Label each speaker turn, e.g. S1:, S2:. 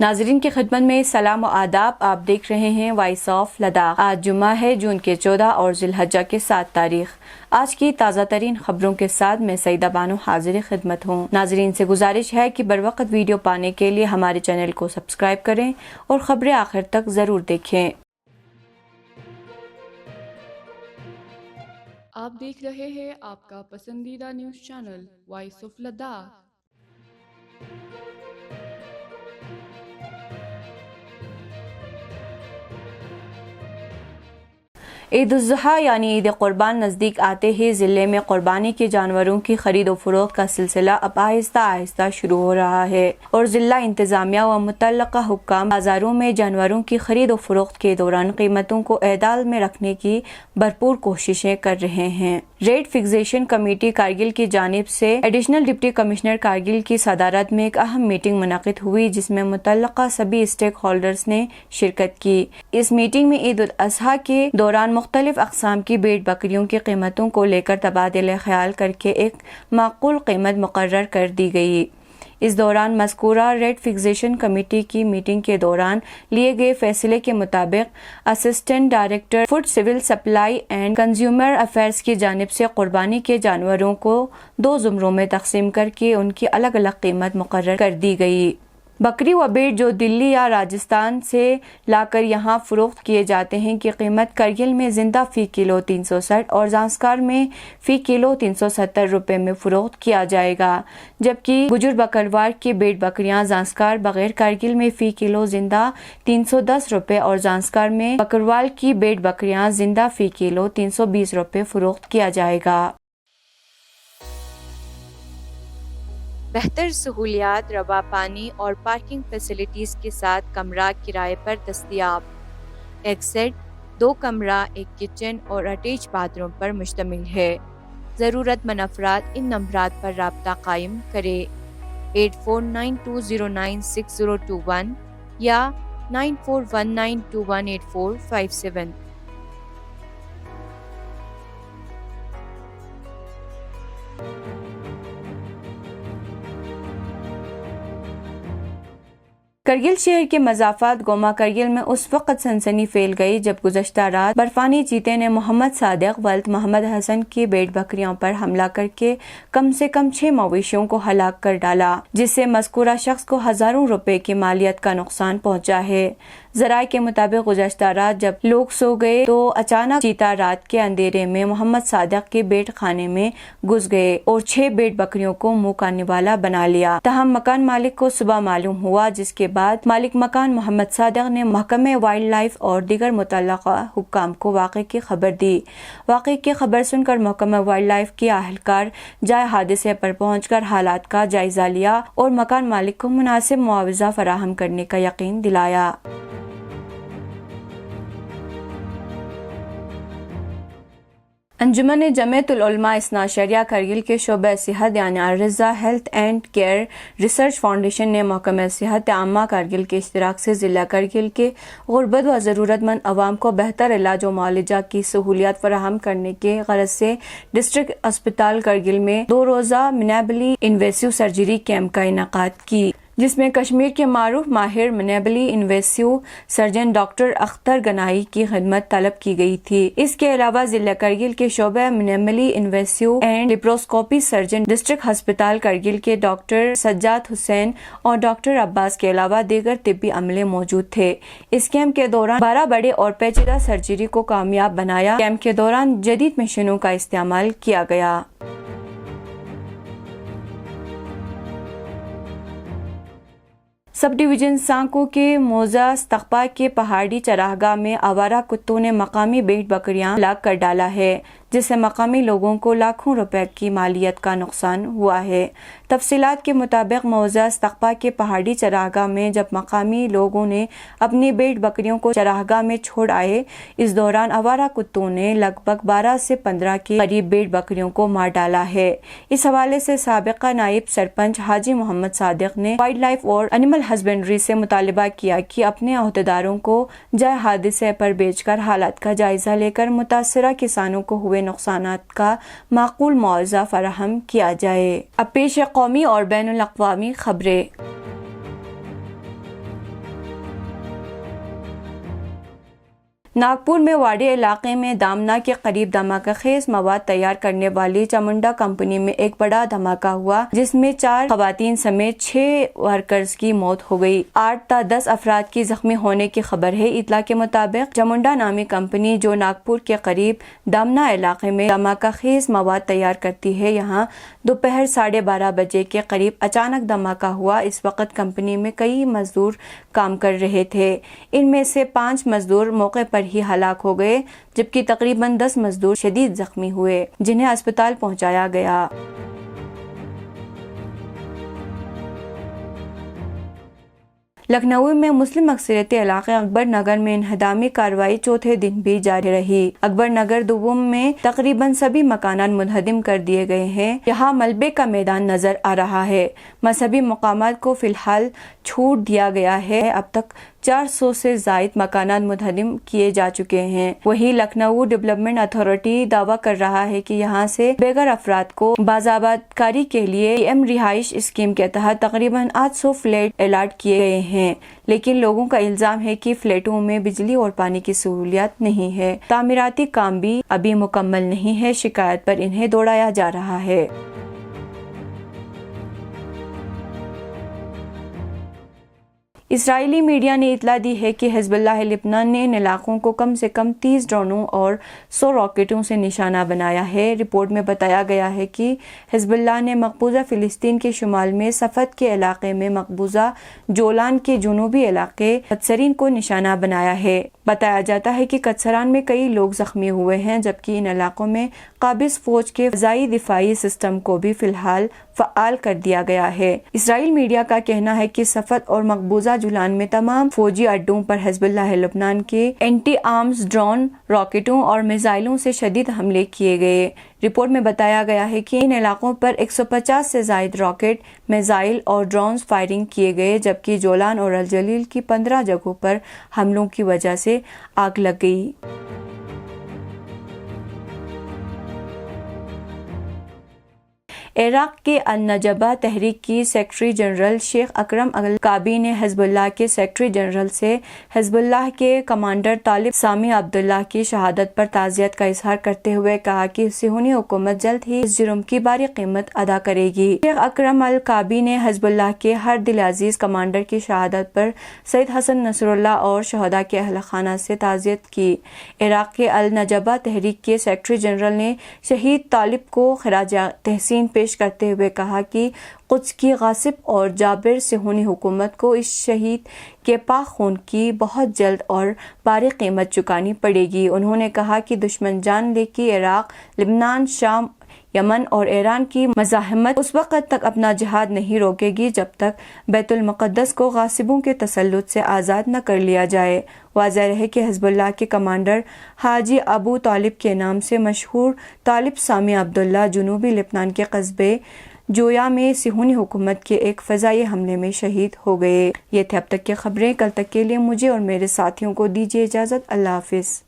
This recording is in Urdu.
S1: ناظرین کی خدمت میں سلام و آداب. آپ دیکھ رہے ہیں وائس آف لداخ. آج جمعہ ہے جون کے 14 اور ذی الحجہ کے 7 تاریخ. آج کی تازہ ترین خبروں کے ساتھ میں سعیدہ بانو حاضر خدمت ہوں. ناظرین سے گزارش ہے کہ بروقت ویڈیو پانے کے لیے ہمارے چینل کو سبسکرائب کریں اور خبریں آخر تک ضرور دیکھیں.
S2: آپ دیکھ رہے ہیں آپ کا پسندیدہ news channel voice of Ladakh.
S1: Eid al-Adha یعنی عید قربان نزدیک آتے ہی ضلع میں قربانی کے جانوروں کی خرید و فروخت کا سلسلہ اب آہستہ آہستہ شروع ہو رہا ہے اور ضلع انتظامیہ و متعلقہ حکام بازاروں میں جانوروں کی خرید و فروخت کے دوران قیمتوں کو اعتدال میں رکھنے کی بھرپور کوششیں کر رہے ہیں. ریٹ فکسیشن کمیٹی کارگل کی جانب سے ایڈیشنل ڈپٹی کمشنر کارگل کی صدارت میں ایک اہم میٹنگ منعقد ہوئی جس میں متعلقہ سبھی اسٹیک ہولڈرز نے شرکت کی. اس میٹنگ میں عید الاضحیٰ کے دوران مختلف اقسام کی بھیڑ بکریوں کی قیمتوں کو لے کر تبادلہ خیال کر کے ایک معقول قیمت مقرر کر دی گئی. اس دوران مذکورہ ریٹ فکسیشن کمیٹی کی میٹنگ کے دوران لیے گئے فیصلے کے مطابق assistant director food civil supply and consumer affairs کی جانب سے قربانی کے جانوروں کو 2 زمروں میں تقسیم کر کے ان کی الگ الگ قیمت مقرر کر دی گئی. بکری و بھیڑ جو دلی یا راجستھان سے لا کر یہاں فروخت کیے جاتے ہیں کی قیمت کرگل میں زندہ فی کلو 360 اور زانسکار میں فی کلو 370 روپے میں فروخت کیا جائے گا، جبکہ گجر بکروال کی بھیڑ بکریاں زانسکار بغیر کرگل میں فی کلو زندہ 310 روپے اور زانسکار میں بکروال کی بھیڑ بکریاں زندہ فی کلو 320 روپے فروخت کیا جائے گا. بہتر سہولیات، روا پانی اور پارکنگ فیسلٹیز کے ساتھ کمرہ کرائے پر دستیاب. ایک سیٹ 2 کمرہ، 1 کچن اور اٹیچ باتھ روم پر مشتمل ہے. ضرورت مند افراد ان نمبرات پر رابطہ قائم کرے 8492096021 یا 9419218457. کرگل شہر کے مضافات گوما کرگل میں اس وقت سنسنی پھیل گئی جب گزشتہ رات برفانی چیتے نے محمد صادق ولد محمد حسن کی بھیڑ بکریوں پر حملہ کر کے کم سے کم 6 مویشیوں کو ہلاک کر ڈالا، جس سے مذکورہ شخص کو ہزاروں روپے کی مالیت کا نقصان پہنچا ہے. ذرائع کے مطابق گزشتہ رات جب لوگ سو گئے تو اچانک چیتا رات کے اندھیرے میں محمد صادق کے بیٹ خانے میں گھس گئے اور 6 بھیڑ بکریوں کو منہ کا نوالا بنا لیا. تاہم مکان مالک کو صبح معلوم ہوا، جس کے بعد مالک مکان محمد صادق نے محکمہ وائلڈ لائف اور دیگر متعلقہ حکام کو واقعے کی خبر دی. واقعے کی خبر سن کر محکمہ وائلڈ لائف کے اہلکار جائے حادثے پر پہنچ کر حالات کا جائزہ لیا اور مکان مالک کو مناسب معاوضہ فراہم کرنے کا یقین دلایا. انجمن جمعیت العلماء اثنا عشریہ کرگل کے شعبہ صحت یعنی Al-Raza health and care research foundation نے محکمہ صحت عامہ کرگل کے اشتراک سے ضلع کرگل کے غربت و ضرورت مند عوام کو بہتر علاج و معالجہ کی سہولیات فراہم کرنے کے غرض سے ڈسٹرکٹ اسپتال کرگل میں 2 روزہ منیبلی انویسیو سرجری کیمپ کا انعقاد کی، جس میں کشمیر کے معروف ماہر منیبلی انویسیو سرجن ڈاکٹر اختر گنائی کی خدمت طلب کی گئی تھی. اس کے علاوہ ضلع کرگل کے شعبہ منیبلی انویسیو اینڈ لیپروسکوپی سرجن ڈسٹرکٹ ہسپتال کرگل کے ڈاکٹر سجاد حسین اور ڈاکٹر عباس کے علاوہ دیگر طبی عملے موجود تھے. اس کیمپ کے دوران 12 بڑے اور پیچیدہ سرجری کو کامیاب بنایا. کیمپ کے دوران جدید مشینوں کا استعمال کیا گیا. سب ڈویژن سانکو کے موضع استقبا کے پہاڑی چراگاہ میں آوارہ کتوں نے مقامی بھیڑ بکریاں ہلاک کر ڈالا ہے، جس سے مقامی لوگوں کو لاکھوں روپے کی مالیت کا نقصان ہوا ہے. تفصیلات کے مطابق موضع استقبا کے پہاڑی چراگاہ میں جب مقامی لوگوں نے اپنی بھیڑ بکریوں کو چراگاہ میں چھوڑ آئے، اس دوران آوارہ کتوں نے لگ بھگ 12 سے 15 کے قریب بھیڑ بکریوں کو مار ڈالا ہے. اس حوالے سے سابقہ نائب سرپنچ حاجی محمد صادق نے وائلڈ لائف اور اینیمل ہسبینڈری سے مطالبہ کیا کہ اپنے عہدیداروں کو جائے حادثے پر بھیج کر حالات کا جائزہ لے کر متاثرہ کسانوں کو ہوئے نقصانات کا معقول معاوضہ فراہم کیا جائے. اب پیش قومی اور بین الاقوامی خبریں. ناگپور میں واڑی علاقے میں دامنا کے قریب دھماکہ خیز مواد تیار کرنے والی چامنڈا کمپنی میں ایک بڑا دھماکہ ہوا جس میں 4 خواتین سمیت 6 ورکرز کی موت ہو گئی۔ 8 تا 10 افراد کی زخمی ہونے کی خبر ہے۔ اطلاع کے مطابق چامنڈا نامی کمپنی جو ناگپور کے قریب دامنا علاقے میں دھماکہ خیز مواد تیار کرتی ہے، یہاں دوپہر 12:30 بجے کے قریب اچانک دھماکہ ہوا۔ اس وقت کمپنی میں کئی مزدور کام کر رہے تھے۔ ان میں سے 5 مزدور موقع پر ہی ہلاک ہو گئے جبکہ تقریباً 10 مزدور شدید زخمی ہوئے جنہیں اسپتال پہنچایا گیا۔ لکھنؤ میں مسلم اکثریتی علاقے اکبر نگر میں انہدامی کارروائی چوتھے دن بھی جاری رہی۔ اکبر نگر دوم میں تقریباً سبھی مکانات منہدم کر دیے گئے ہیں۔ یہاں ملبے کا میدان نظر آ رہا ہے۔ مذہبی مقامات کو فی الحال چھوٹ دیا گیا ہے۔ اب تک 400 سے زائد مکانات منہدم کیے جا چکے ہیں۔ وہیں لکھنؤ ڈیولپمنٹ اتھارٹی دعویٰ کر رہا ہے کہ یہاں سے بے گھر افراد کو باضابط کاری کے لیے پی ایم رہائش اسکیم کے تحت تقریباً 800 فلیٹ الاٹ کیے گئے ہیں، لیکن لوگوں کا الزام ہے کہ فلیٹوں میں بجلی اور پانی کی سہولیات نہیں ہے۔ تعمیراتی کام بھی ابھی مکمل نہیں ہے۔ شکایت پر انہیں دوڑایا جا رہا ہے۔ اسرائیلی میڈیا نے اطلاع دی ہے کہ حزب اللہ لبنان نے ان علاقوں کو کم سے کم 30 ڈرونوں اور 100 راکٹوں سے نشانہ بنایا ہے۔ رپورٹ میں بتایا گیا ہے کہ حزب اللہ نے مقبوضہ فلسطین کے شمال میں صفد کے علاقے میں مقبوضہ جولان کے جنوبی علاقے قدسرین کو نشانہ بنایا ہے۔ بتایا جاتا ہے کہ قدسران میں کئی لوگ زخمی ہوئے ہیں جبکہ ان علاقوں میں قابض فوج کے فضائی دفاعی سسٹم کو بھی فی الحال فعال کر دیا گیا ہے۔ اسرائیل میڈیا کا کہنا ہے کہ صفد اور مقبوضہ جولان میں تمام فوجی اڈوں پر حزب اللہ لبنان کے اینٹی آرمز ڈرون، راکٹوں اور میزائلوں سے شدید حملے کیے گئے۔ رپورٹ میں بتایا گیا ہے کہ ان علاقوں پر 150 سے زائد راکٹ، میزائل اور ڈرونز فائرنگ کیے گئے جبکہ جولان اور الجلیل کی 15 جگہوں پر حملوں کی وجہ سے آگ لگ گئی۔ عراق کے النجبہ تحریک کی سیکرٹری جنرل شیخ اکرم الکعبی نے حزب اللہ کے سیکرٹری جنرل سے حزب اللہ کے کمانڈر طالب سامی عبداللہ کی شہادت پر تعزیت کا اظہار کرتے ہوئے کہا کہ صہیونی حکومت جلد ہی اس جرم کی بھاری قیمت ادا کرے گی۔ شیخ اکرم الکعبی نے حزب اللہ کے ہر دل عزیز کمانڈر کی شہادت پر سید حسن نصر اللہ اور شہداء کے اہل خانہ سے تعزیت کی۔ عراق کے النجبہ تحریک کے سیکرٹری جنرل نے شہید طالب کو خراج تحسین پیش کرتے ہوئے کہا کہ قدس کی غاصب اور جابر صہیونی حکومت کو اس شہید کے پاک خون کی بہت جلد اور بھاری قیمت چکانی پڑے گی۔ انہوں نے کہا کہ دشمن جان لے کہ عراق، لبنان، شام، یمن اور ایران کی مزاحمت اس وقت تک اپنا جہاد نہیں روکے گی جب تک بیت المقدس کو غاصبوں کے تسلط سے آزاد نہ کر لیا جائے۔ واضح رہے کہ حزب اللہ کے کمانڈر حاجی ابو طالب کے نام سے مشہور طالب سامی عبداللہ جنوبی لبنان کے قصبے جویا میں صہیونی حکومت کے ایک فضائی حملے میں شہید ہو گئے۔ یہ تھے اب تک کی خبریں۔ کل تک کے لیے مجھے اور میرے ساتھیوں کو دیجیے اجازت۔ اللہ حافظ۔